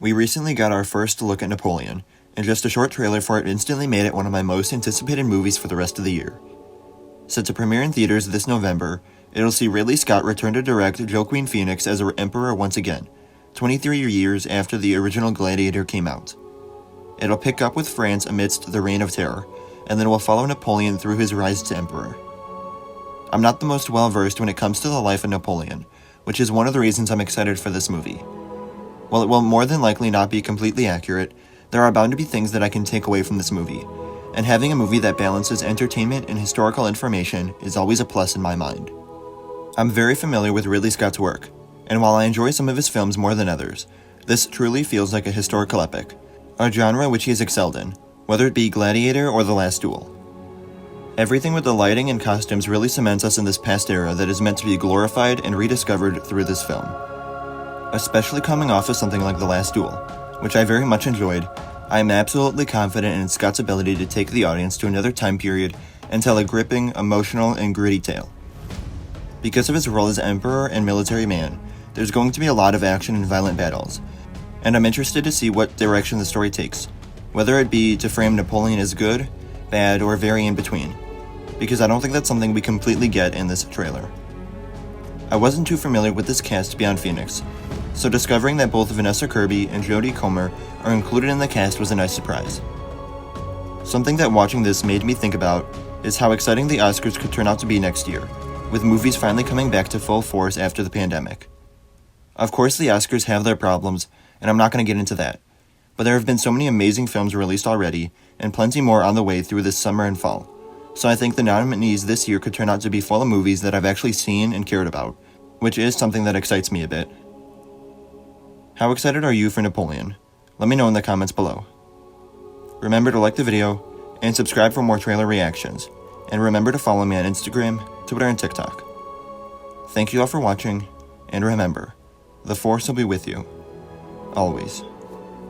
We recently got our first look at Napoleon, and just a short trailer for it instantly made it one of my most anticipated movies for the rest of the year. Set to premiere in theaters this November, it'll see Ridley Scott return to direct Joaquin Phoenix as our Emperor once again, 23 years after the original Gladiator came out. It'll pick up with France amidst the Reign of Terror, and then will follow Napoleon through his rise to Emperor. I'm not the most well-versed when it comes to the life of Napoleon, which is one of the reasons I'm excited for this movie. While it will more than likely not be completely accurate, there are bound to be things that I can take away from this movie, and having a movie that balances entertainment and historical information is always a plus in my mind. I'm very familiar with Ridley Scott's work, and while I enjoy some of his films more than others, this truly feels like a historical epic, a genre which he has excelled in, whether it be Gladiator or The Last Duel. Everything with the lighting and costumes really cements us in this past era that is meant to be glorified and rediscovered through this film. Especially coming off of something like The Last Duel, which I very much enjoyed, I am absolutely confident in Scott's ability to take the audience to another time period and tell a gripping, emotional, and gritty tale. Because of his role as emperor and military man, there's going to be a lot of action and violent battles, and I'm interested to see what direction the story takes, whether it be to frame Napoleon as good, bad, or very in between, because I don't think that's something we completely get in this trailer. I wasn't too familiar with this cast beyond Phoenix, so discovering that both Vanessa Kirby and Jodie Comer are included in the cast was a nice surprise. Something that watching this made me think about is how exciting the Oscars could turn out to be next year, with movies finally coming back to full force after the pandemic. Of course, the Oscars have their problems, and I'm not going to get into that, but there have been so many amazing films released already, and plenty more on the way through this summer and fall, so I think the nominees this year could turn out to be full of movies that I've actually seen and cared about, which is something that excites me a bit. How excited are you for Napoleon? Let me know in the comments below. Remember to like the video, and subscribe for more trailer reactions, and remember to follow me on Instagram, Twitter, and TikTok. Thank you all for watching, and remember, the Force will be with you, always.